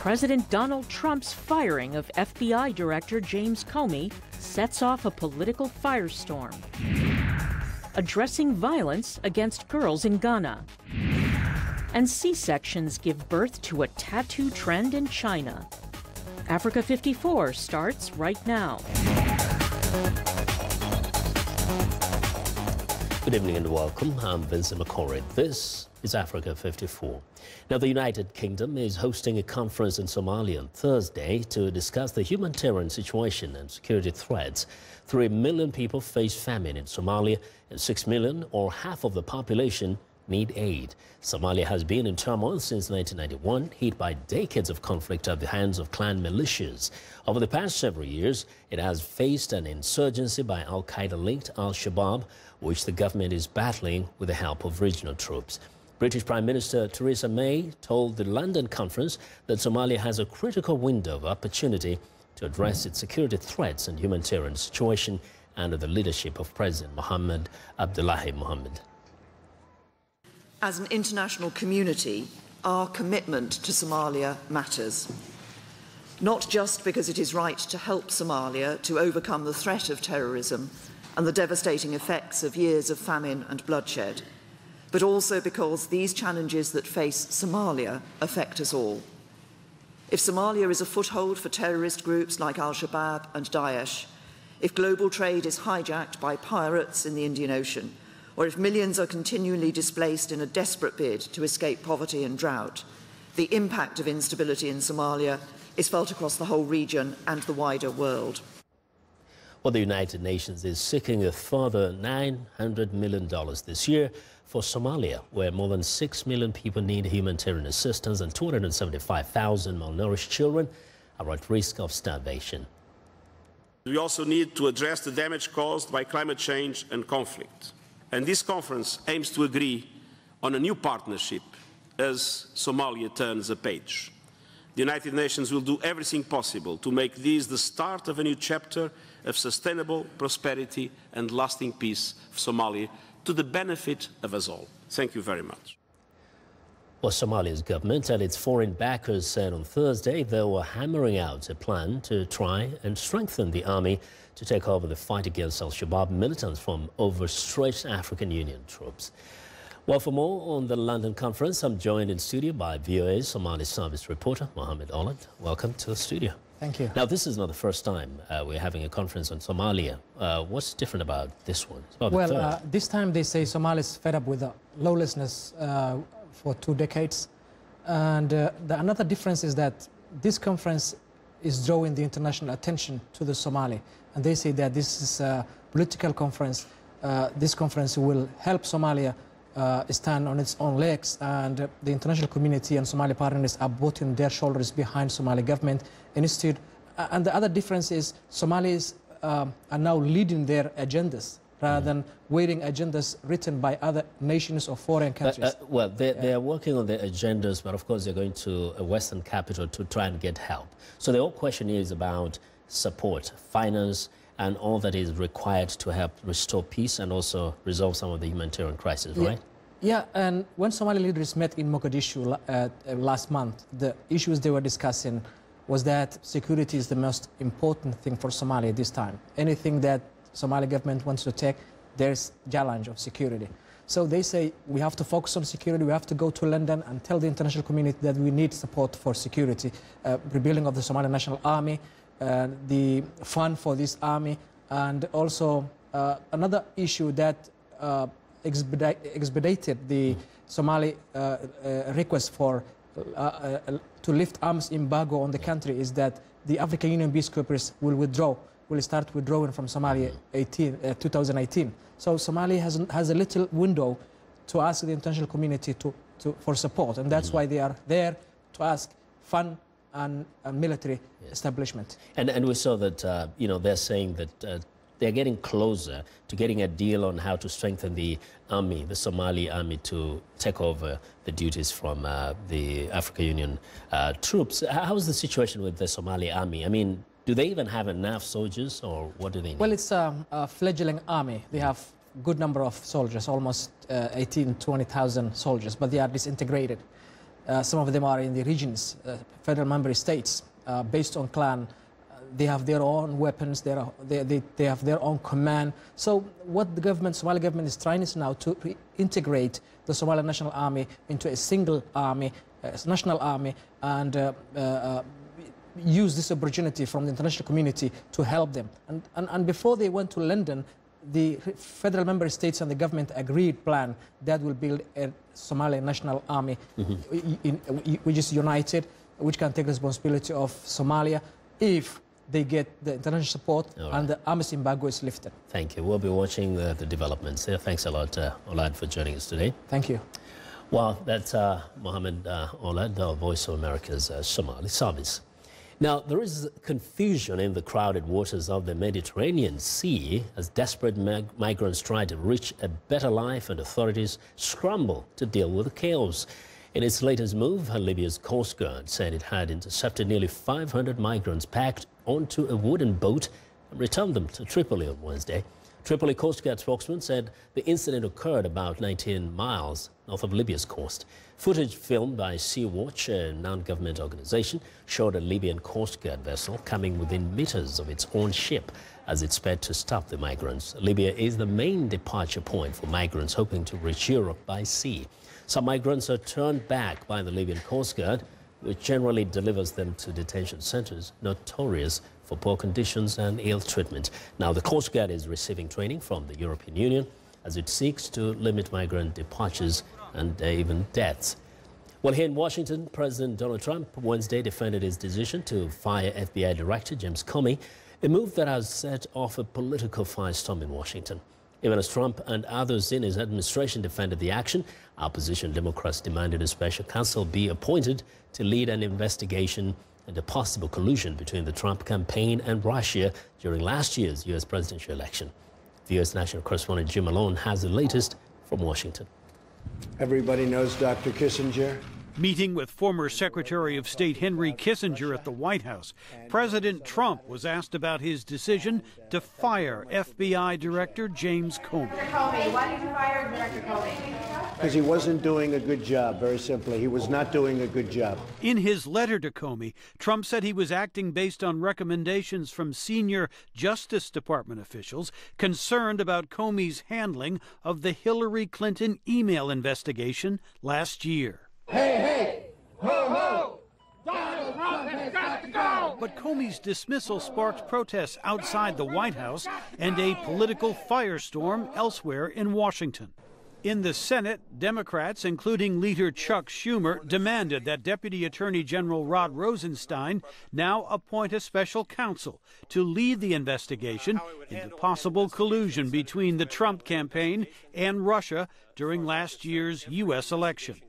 President Donald Trump's firing of FBI Director James Comey sets off a political firestorm. Addressing violence against girls in Ghana. And C-sections give birth to a tattoo trend in China. Africa 54 starts right now. Good evening and welcome. I'm Vincent McCorry. This is Africa 54. Now, the United Kingdom is hosting a conference in Somalia on Thursday to discuss the humanitarian situation and security threats. 3 million people face famine in Somalia, and 6 million, or half of the population, need aid. Somalia has been in turmoil since 1991, hit by decades of conflict at the hands of clan militias. Over the past several years, it has faced an insurgency by Al-Qaeda-linked Al-Shabaab, which the government is battling with the help of regional troops. British Prime Minister Theresa May told the London conference that Somalia has a critical window of opportunity to address its security threats and humanitarian situation under the leadership of President Mohamed Abdullahi Mohamed. As an international community, our commitment to Somalia matters. Not just because it is right to help Somalia to overcome the threat of terrorism and the devastating effects of years of famine and bloodshed, but also because these challenges that face Somalia affect us all. If Somalia is a foothold for terrorist groups like Al-Shabaab and Daesh, if global trade is hijacked by pirates in the Indian Ocean, or if millions are continually displaced in a desperate bid to escape poverty and drought, the impact of instability in Somalia is felt across the whole region and the wider world. Well, the United Nations is seeking a further $900 million this year for Somalia, where more than 6 million people need humanitarian assistance and 275,000 malnourished children are at risk of starvation. We also need to address the damage caused by climate change and conflict. And this conference aims to agree on a new partnership as Somalia turns a page. The United Nations will do everything possible to make this the start of a new chapter of sustainable prosperity and lasting peace for Somalia to the benefit of us all. Thank you very much. Well, Somalia's government and its foreign backers said on Thursday they were hammering out a plan to try and strengthen the army to take over the fight against Al-Shabaab militants from overstretched African Union troops. Well, for more on the London conference, I'm joined in studio by VOA's Somali service reporter, Mohammed Oland. Welcome to the studio. Thank you. Now, this is not the first time we're having a conference on Somalia. What's different about this one? This time they say Somalia is fed up with the lawlessness for 2 decades. And another difference is that this conference is drawing the international attention to the Somali. And they say that this is a political conference. This conference will help Somalia stand on its own legs, and the international community and Somali partners are putting their shoulders behind Somali government instead. And the other difference is Somalis are now leading their agendas rather than waiting agendas written by other nations or foreign countries. They are working on their agendas, but of course they're going to a Western capital to try and get help. So the whole question is about support, finance, and all that is required to help restore peace and also resolve some of the humanitarian crisis, right? Yeah, and when Somali leaders met in Mogadishu last month, the issues they were discussing was that security is the most important thing for Somalia this time. Anything that Somali government wants to take, there's challenge of security. So they say we have to focus on security, we have to go to London and tell the international community that we need support for security, rebuilding of the Somali National Army, the fund for this army, and also another issue that expedited the Somali request for to lift arms embargo on the country is that the African Union peacekeepers will start withdrawing from Somalia 2018. So Somalia has a little window to ask the international community for support, and that's why they are there to ask fund and military establishment. And we saw that, they're saying that they're getting closer to getting a deal on how to strengthen the army, the Somali army, to take over the duties from the African Union troops. How's the situation with the Somali army? I mean, do they even have enough soldiers, or what do they need? Well, it's a fledgling army. They have a good number of soldiers, almost 18,000 to 20,000 soldiers, but they are disintegrated. Some of them are in the regions, federal member states, based on clan. They have their own weapons, they have their own command. So what the Somali government is trying is now to integrate the Somali National Army into a single army, national army, and use this opportunity from the international community to help them. And before they went to London, the federal member states and the government agreed plan that will build a Somali National Army, which is united, which can take responsibility of Somalia if they get the international support and the arms embargo is lifted. Thank you. We'll be watching the developments there. Thanks a lot, Olad, for joining us today. Thank you. Well, that's Mohammed Olad, the Voice of America's Somali service. Now, there is confusion in the crowded waters of the Mediterranean Sea as desperate migrants try to reach a better life and authorities scramble to deal with the chaos. In its latest move, Libya's Coast Guard said it had intercepted nearly 500 migrants packed onto a wooden boat and returned them to Tripoli on Wednesday. Tripoli Coast Guard spokesman said the incident occurred about 19 miles north of Libya's coast. Footage filmed by Sea-Watch, a non-government organization, showed a Libyan Coast Guard vessel coming within meters of its own ship as it sped to stop the migrants. Libya is the main departure point for migrants hoping to reach Europe by sea. Some migrants are turned back by the Libyan Coast Guard, which generally delivers them to detention centers notorious for poor conditions and ill treatment. Now, the Coast Guard is receiving training from the European Union as it seeks to limit migrant departures and even deaths. Well, here in Washington, President Donald Trump Wednesday defended his decision to fire FBI Director James Comey, a move that has set off a political firestorm in Washington. Even as Trump and others in his administration defended the action, opposition Democrats demanded a special counsel be appointed to lead an investigation into possible collusion between the Trump campaign and Russia during last year's U.S. presidential election. The U.S. national correspondent Jim Malone has the latest from Washington. Everybody knows Dr. Kissinger. Meeting with former Secretary of State Henry Kissinger at the White House, President Trump was asked about his decision to fire FBI Director James Comey. Why did you fire Director Comey? Because he wasn't doing a good job, very simply. He was not doing a good job. In his letter to Comey, Trump said he was acting based on recommendations from senior Justice Department officials concerned about Comey's handling of the Hillary Clinton email investigation last year. Hey, hey, ho, ho, Donald Trump has got to go! But Comey's dismissal sparked protests outside the White House and a political firestorm elsewhere in Washington. In the Senate, Democrats, including leader Chuck Schumer, demanded that Deputy Attorney General Rod Rosenstein now appoint a special counsel to lead the investigation into possible collusion between the Trump campaign and Russia during last year's U.S. election.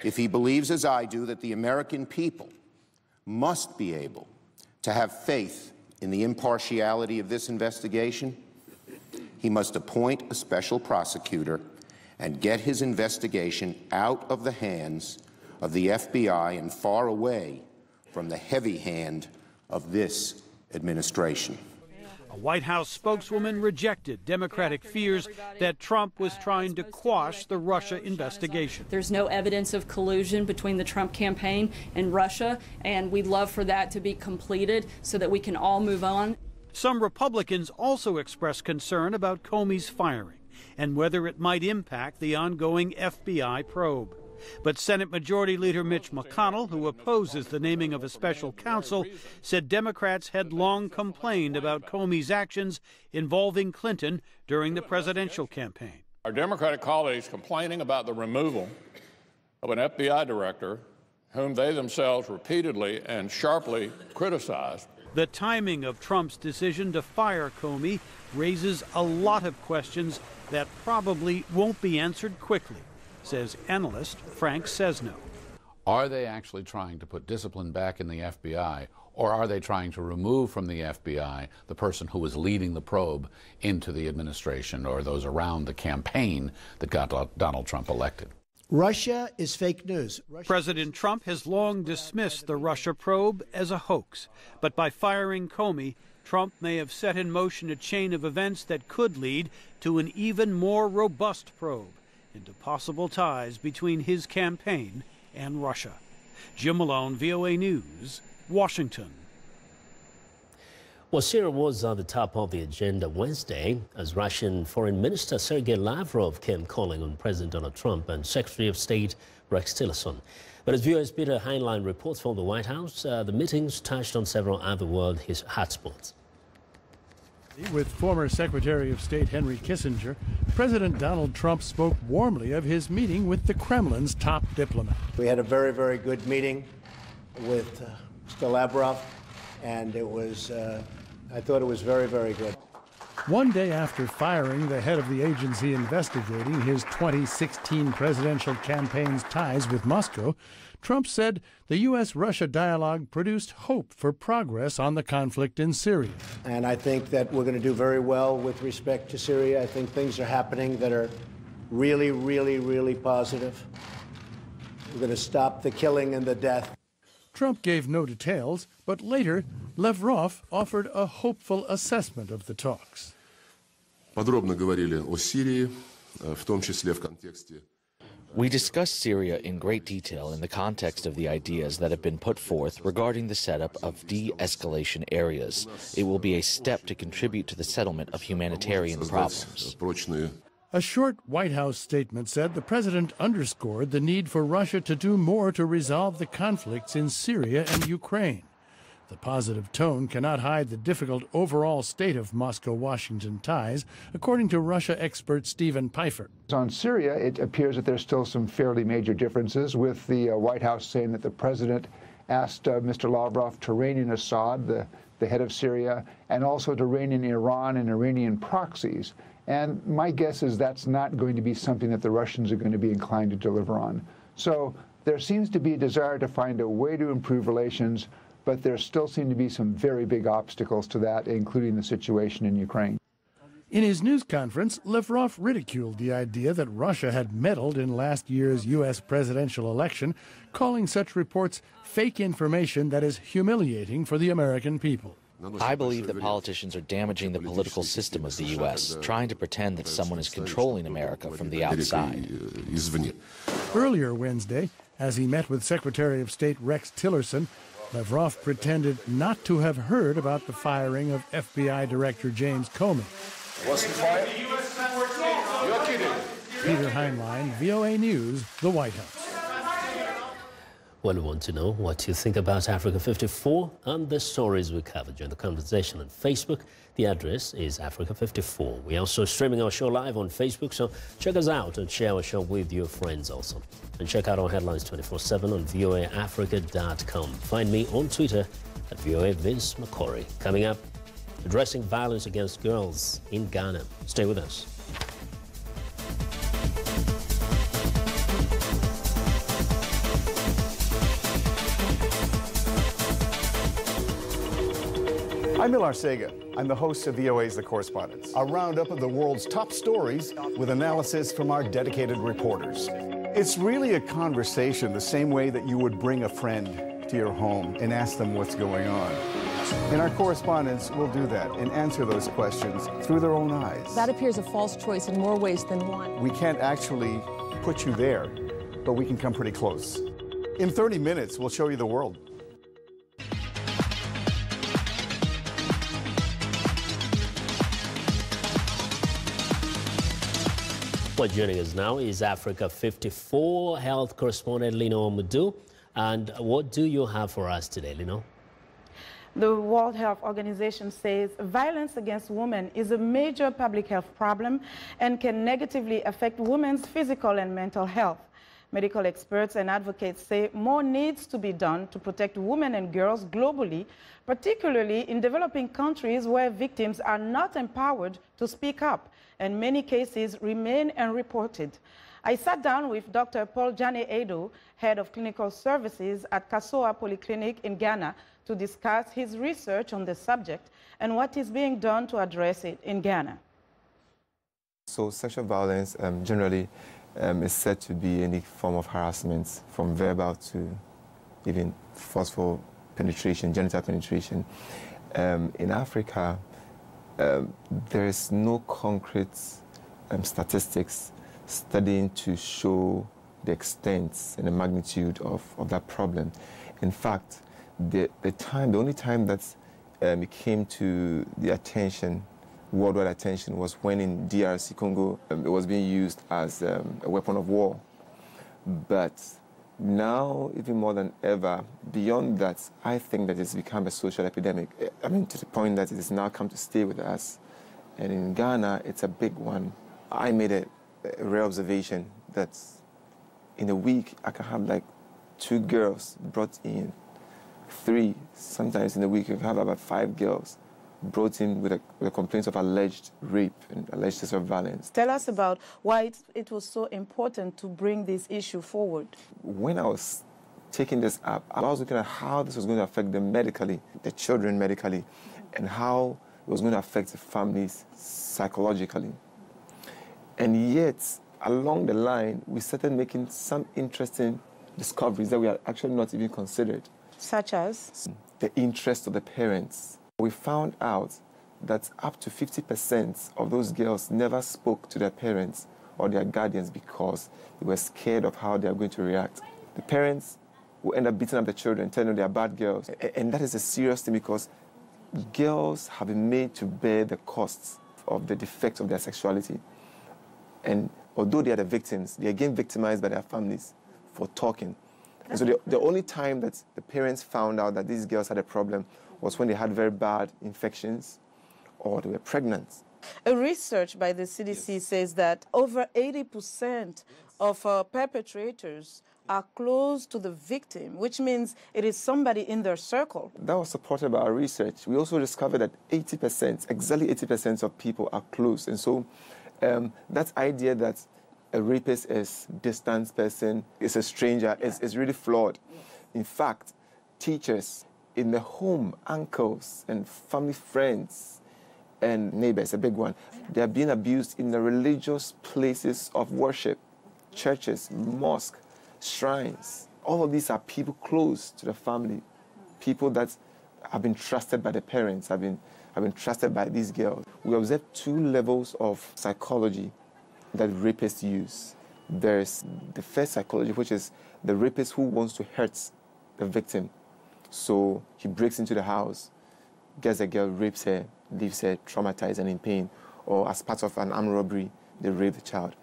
If he believes, as I do, that the American people must be able to have faith in the impartiality of this investigation, he must appoint a special prosecutor and get his investigation out of the hands of the FBI and far away from the heavy hand of this administration. A White House spokeswoman rejected Democratic fears that Trump was trying to quash the Russia investigation. There's no evidence of collusion between the Trump campaign and Russia, and we'd love for that to be completed so that we can all move on. Some Republicans also expressed concern about Comey's firing and whether it might impact the ongoing FBI probe. But Senate Majority Leader Mitch McConnell, who opposes the naming of a special counsel, said Democrats had long complained about Comey's actions involving Clinton during the presidential campaign. Our Democratic colleagues complaining about the removal of an FBI director whom they themselves repeatedly and sharply criticized. The timing of Trump's decision to fire Comey raises a lot of questions that probably won't be answered quickly, says analyst Frank Sesno. Are they actually trying to put discipline back in the FBI, or are they trying to remove from the FBI the person who was leading the probe into the administration or those around the campaign that got Donald Trump elected? Russia is fake news. President Trump has long dismissed the Russia probe as a hoax, but by firing Comey, Trump may have set in motion a chain of events that could lead to an even more robust probe into possible ties between his campaign and Russia. Jim Malone, VOA News, Washington. Well, Syria was at the top of the agenda Wednesday as Russian Foreign Minister Sergei Lavrov came calling on President Donald Trump and Secretary of State Rex Tillerson. But as viewers Peter Heinlein reports from the White House, the meetings touched on several other world hotspots. With former Secretary of State Henry Kissinger, President Donald Trump spoke warmly of his meeting with the Kremlin's top diplomat. We had a very, very good meeting with Mr. Lavrov, and it was, I thought it was very, very good. One day after firing the head of the agency investigating his 2016 presidential campaign's ties with Moscow, Trump said the U.S.-Russia dialogue produced hope for progress on the conflict in Syria. And I think that we're going to do very well with respect to Syria. I think things are happening that are really, really, really positive. We're going to stop the killing and the death. Trump gave no details, but later Lavrov offered a hopeful assessment of the talks. We discussed Syria in great detail in the context of the ideas that have been put forth regarding the setup of de-escalation areas. It will be a step to contribute to the settlement of humanitarian problems. A short White House statement said the president underscored the need for Russia to do more to resolve the conflicts in Syria and Ukraine. The positive tone cannot hide the difficult overall state of Moscow-Washington ties, according to Russia expert Stephen Pfeiffer. On Syria, it appears that there's still some fairly major differences, with the White House saying that the president asked Mr. Lavrov to rein in Assad, the head of Syria, and also to rein in Iran and Iranian proxies. And my guess is that's not going to be something that the Russians are going to be inclined to deliver on. So there seems to be a desire to find a way to improve relations, but there still seem to be some very big obstacles to that, including the situation in Ukraine. In his news conference, Lavrov ridiculed the idea that Russia had meddled in last year's U.S. presidential election, calling such reports fake information that is humiliating for the American people. I believe that politicians are damaging the political system of the U.S., trying to pretend that someone is controlling America from the outside. Earlier Wednesday, as he met with Secretary of State Rex Tillerson, Lavrov pretended not to have heard about the firing of FBI Director James Comey. Wasn't fired? You're kidding. Peter Heinlein, VOA News, the White House. Well, we want to know what you think about Africa 54 and the stories we covered during the conversation on Facebook. The address is Africa 54. We're also streaming our show live on Facebook, so check us out and share our show with your friends also. And check out our headlines 24/7 on voaafrica.com. Find me on Twitter at VOA Vince McCory. Coming up, addressing violence against girls in Ghana. Stay with us. I'm Millar Sega. I'm the host of VOA's The Correspondents, a roundup of the world's top stories with analysis from our dedicated reporters. It's really a conversation the same way that you would bring a friend to your home and ask them what's going on. And our correspondents will do that and answer those questions through their own eyes. That appears a false choice in more ways than one. We can't actually put you there, but we can come pretty close. In 30 minutes, we'll show you the world. Well, joining us now is Africa 54 health correspondent Lino Omudu. And what do you have for us today, Lino? The World Health Organization says violence against women is a major public health problem and can negatively affect women's physical and mental health. Medical experts and advocates say more needs to be done to protect women and girls globally, particularly in developing countries where victims are not empowered to speak up, and many cases remain unreported. I sat down with Dr. Paul Jane Edo, head of clinical services at Kasoa Polyclinic in Ghana, to discuss his research on the subject and what is being done to address it in Ghana. So sexual violence generally is said to be any form of harassment, from verbal to even forceful penetration, genital penetration. In Africa, there is no concrete statistics studying to show the extent and the magnitude of that problem. In fact, the only time that it came to the attention, worldwide attention, was when in DRC Congo it was being used as a weapon of war. But now, even more than ever, beyond that, I think that it's become a social epidemic. I mean, to the point that it has now come to stay with us. And in Ghana, it's a big one. I made a rare observation that in a week, I can have like 2 girls brought in, 3. Sometimes in a week, you can have about 5 girls brought in with complaints of alleged rape and alleged sexual violence. Tell us about why it was so important to bring this issue forward. When I was taking this up, I was looking at how this was going to affect them medically, the children medically, and how it was going to affect the families psychologically. And yet, along the line, we started making some interesting discoveries that we had actually not even considered. Such as? The interest of the parents. We found out that up to 50% of those girls never spoke to their parents or their guardians because they were scared of how they are going to react. The parents will end up beating up the children, telling them they are bad girls. And that is a serious thing because girls have been made to bear the costs of the defects of their sexuality. And although they are the victims, they are again victimized by their families for talking. And so the only time that the parents found out that these girls had a problem was when they had very bad infections or they were pregnant. A research by the CDC says that over 80% of perpetrators are close to the victim, which means it is somebody in their circle. That was supported by our research. We also discovered that 80%, exactly 80% of people are close. And so that idea that a rapist is a distant person, is a stranger, is really flawed. In fact, teachers in the home, uncles and family friends and neighbors, a big one, they are being abused in the religious places of worship, churches, mosques, shrines. All of these are people close to the family, people that have been trusted by the parents, have been trusted by these girls. We observed 2 levels of psychology that rapists use. There's the first psychology, which is the rapist who wants to hurt the victim. So he breaks into the house, gets a girl, rapes her, leaves her traumatized and in pain, or as part of an armed robbery, they rape the child.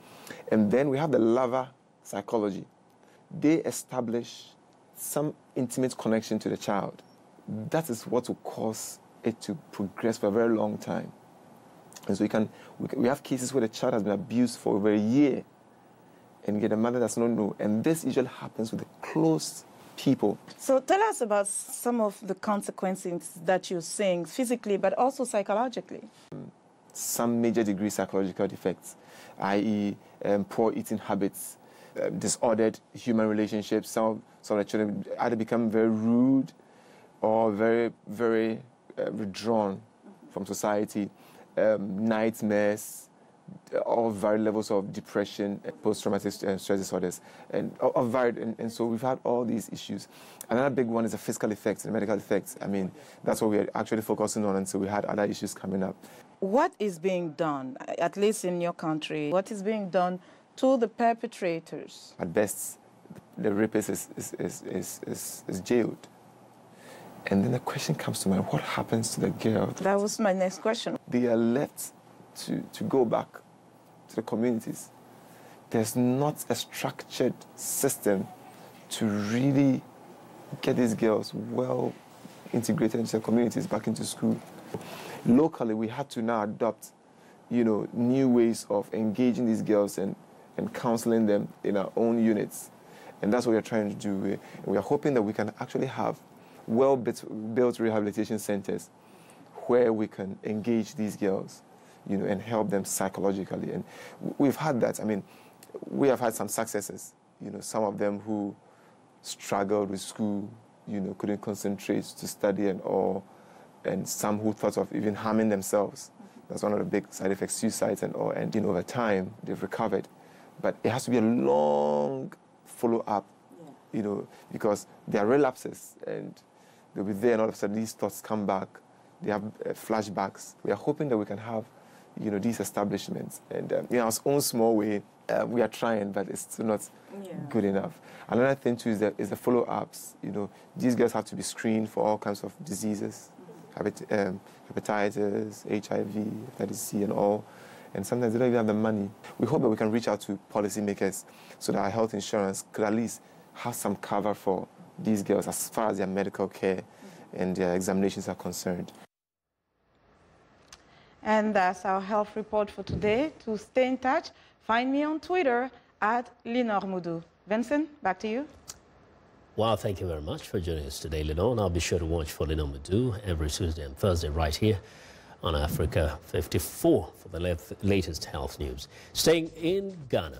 And then we have the lover psychology. They establish some intimate connection to the child. That is what will cause it to progress for a very long time. And so we have cases where the child has been abused for over a year, and yet the mother does not know. And this usually happens with the close people. So tell us about some of the consequences that you're seeing physically, but also psychologically. Some major degree psychological defects, i.e. Poor eating habits, disordered human relationships. Some of the children either become very rude or very, very withdrawn from society, nightmares, all varied levels of depression, post-traumatic stress disorders, and all varied. And so we've had all these issues. Another big one is the physical effects and medical effects. I mean, that's what we're actually focusing on, and so we had other issues coming up. What is being done, at least in your country, what is being done to the perpetrators? At best, the rapist is jailed. And then the question comes to mind, what happens to the girl? That was my next question. They are left to go back to the communities. There's not a structured system to really get these girls well integrated into the communities, back into school. Locally, we had to now adopt, new ways of engaging these girls and counseling them in our own units. And that's what we're trying to do. We are hoping that we can actually have well-built rehabilitation centers where we can engage these girls, and help them psychologically. And we've had that. I mean, we have had some successes. Some of them who struggled with school, couldn't concentrate to study and all, and some who thought of even harming themselves. That's one of the big side effects, suicides and all. And over time, they've recovered. But it has to be a long follow-up, because there are relapses, and they'll be there, and all of a sudden these thoughts come back. They have flashbacks. We are hoping that we can have, these establishments. And in our own small way, we are trying, but it's still not good enough. Another thing too is the follow-ups. These girls have to be screened for all kinds of diseases, hepatitis, HIV, hepatitis C, and all. And sometimes they don't even have the money. We hope that we can reach out to policymakers so that our health insurance could at least have some cover for these girls as far as their medical care and their examinations are concerned. And that's our health report for today. To stay in touch, find me on Twitter at Lenore Moudou. Vincent, back to you. Well, thank you very much for joining us today, Lenore. And I'll be sure to watch for Lenore Moudou every Tuesday and Thursday right here on Africa 54 for the latest health news. Staying in Ghana.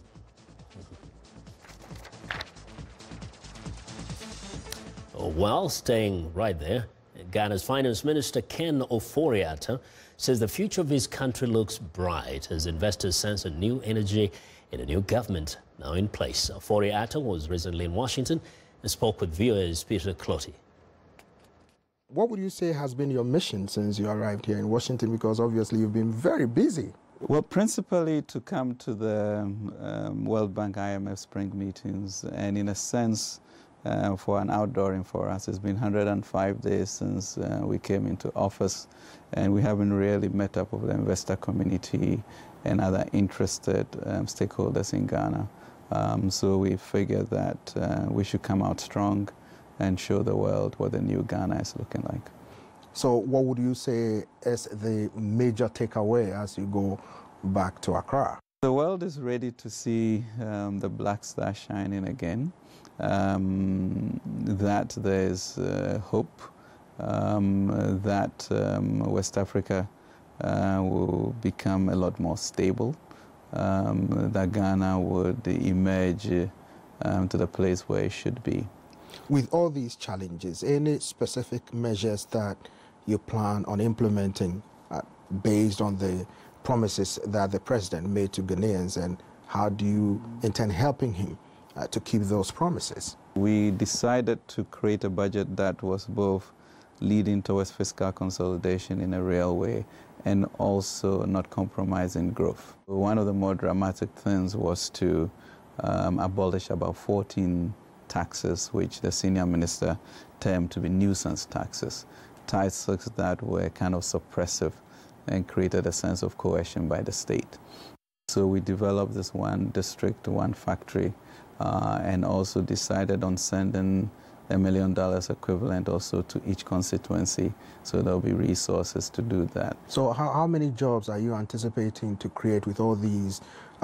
Well, staying right there, Ghana's Finance Minister Ken Ofori-Atta says the future of his country looks bright as investors sense a new energy in a new government now in place. Ofori-Atta was recently in Washington and spoke with VOA's Peter Clotty. What would you say has been your mission since you arrived here in Washington? Because obviously you've been very busy. Well, principally to come to the World Bank IMF spring meetings, and in a sense, for an outdooring for us. It's been 105 days since we came into office, and we haven't really met up with the investor community and other interested stakeholders in Ghana. So we figured that we should come out strong and show the world what the new Ghana is looking like. So what would you say is the major takeaway as you go back to Accra? The world is ready to see the Black Star shining again. That there's hope that West Africa will become a lot more stable, that Ghana would emerge to the place where it should be. With all these challenges, any specific measures that you plan on implementing based on the promises that the president made to Ghanaians, and how do you intend helping him to keep those promises? We decided to create a budget that was both leading towards fiscal consolidation in a real way and also not compromising growth. One of the more dramatic things was to abolish about 14 taxes, which the senior minister termed to be nuisance taxes, taxes that were kind of suppressive and created a sense of coercion by the state. So we developed this one district, one factory, and also decided on sending $1 million equivalent also to each constituency, so there'll be resources to do that. So how many jobs are you anticipating to create with all these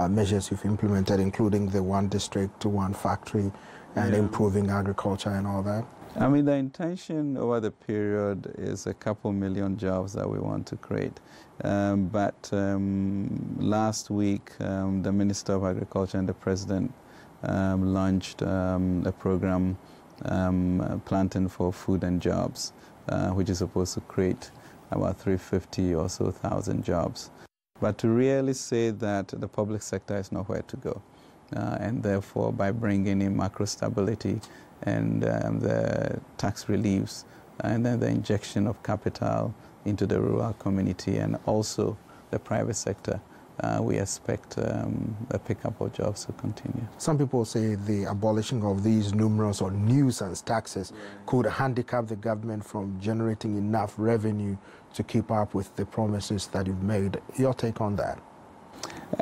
measures you've implemented, including the one district to one factory and improving agriculture and all that? I mean, the intention over the period is a couple million jobs that we want to create. But last week, the Minister of Agriculture and the President launched a program, Planting for Food and Jobs, which is supposed to create about 350 or so thousand jobs. But to really say that the public sector is nowhere to go, and therefore by bringing in macro stability and the tax reliefs and then the injection of capital into the rural community and also the private sector, we expect a pickup of jobs to continue. Some people say the abolishing of these numerous or nuisance taxes could handicap the government from generating enough revenue to keep up with the promises that you've made. Your take on that?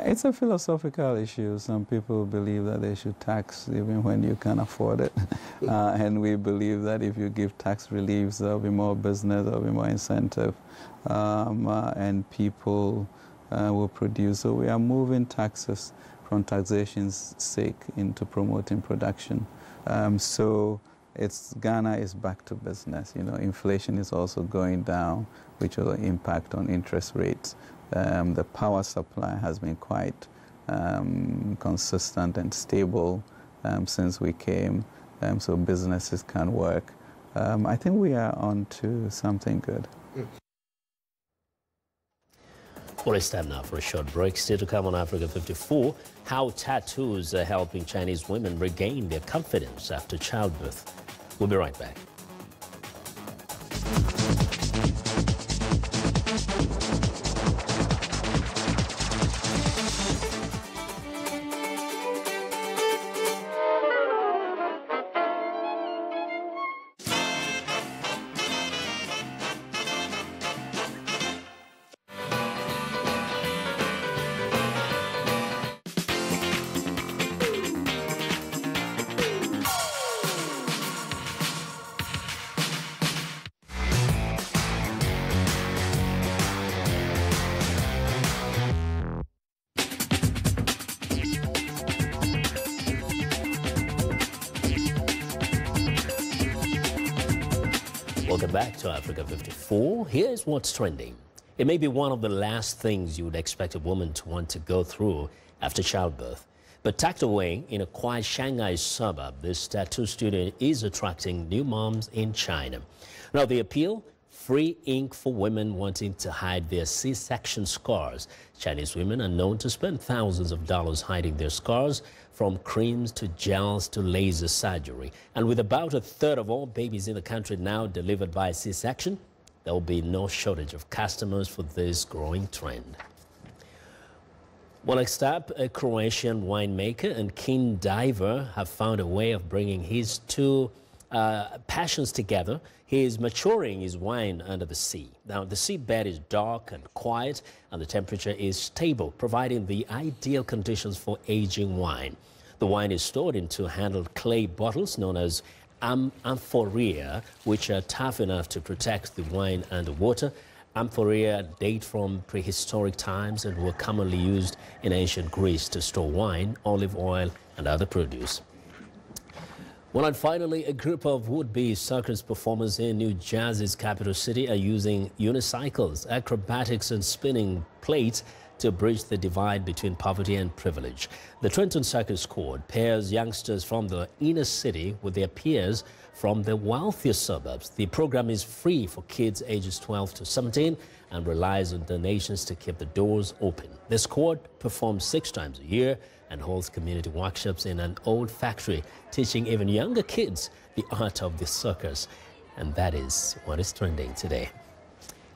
It's a philosophical issue. Some people believe that they should tax even when you can afford it. And we believe that if you give tax reliefs, there'll be more business, there'll be more incentive, and people will produce. So we are moving taxes from taxation's sake into promoting production. So Ghana is back to business. You know, inflation is also going down, which will impact on interest rates. The power supply has been quite consistent and stable since we came, so businesses can work. I think we are on to something good. Well, it's time now for a short break. Still to come on Africa 54, how tattoos are helping Chinese women regain their confidence after childbirth. We'll be right back. Welcome back to Africa 54. Here's what's trending. It may be one of the last things you would expect a woman to want to go through after childbirth. But tucked away in a quiet Shanghai suburb, this tattoo studio is attracting new moms in China. Now, the appeal? Free ink for women wanting to hide their C-section scars. Chinese women are known to spend thousands of dollars hiding their scars, from creams to gels to laser surgery. And with about a third of all babies in the country now delivered by C-section, there will be no shortage of customers for this growing trend. Well, next up, a Croatian winemaker and keen diver have found a way of bringing his two passions together. He is maturing his wine under the sea. Now, the seabed is dark and quiet, and the temperature is stable, providing the ideal conditions for aging wine. The wine is stored into handled clay bottles known as amphoria, which are tough enough to protect the wine underwater. Amphoria date from prehistoric times and were commonly used in ancient Greece to store wine, olive oil, and other produce. Well, and finally, a group of would-be circus performers in New Jersey's capital city are using unicycles, acrobatics, and spinning plates to bridge the divide between poverty and privilege. The Trenton Circus Squad pairs youngsters from the inner city with their peers from the wealthier suburbs. The program is free for kids ages 12 to 17 and relies on donations to keep the doors open. The squad performs 6 times a year and holds community workshops in an old factory, teaching even younger kids the art of the circus. And that is what is trending today.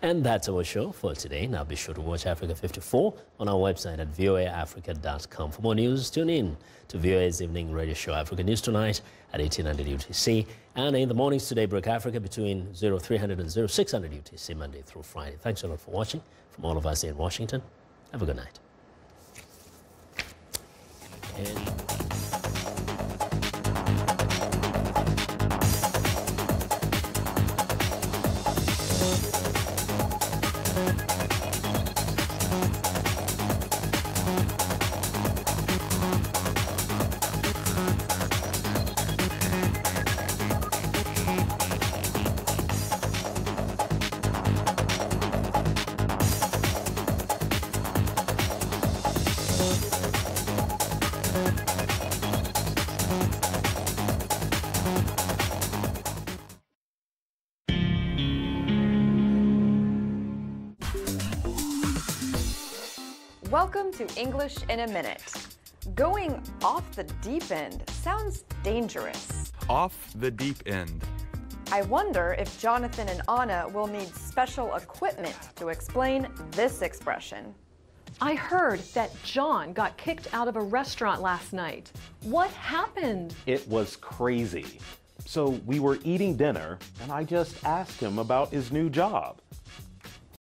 And that's our show for today. Now be sure to watch Africa 54 on our website at voaafrica.com. For more news, tune in to VOA's evening radio show Africa News Tonight at 1800 UTC. And in the mornings today, Break Africa between 0300 and 0600 UTC, Monday through Friday. Thanks a lot for watching. From all of us in Washington, have a good night. Welcome to English in a Minute. Going off the deep end sounds dangerous. Off the deep end. I wonder if Jonathan and Anna will need special equipment to explain this expression. I heard that John got kicked out of a restaurant last night. What happened? It was crazy. So we were eating dinner, and I just asked him about his new job.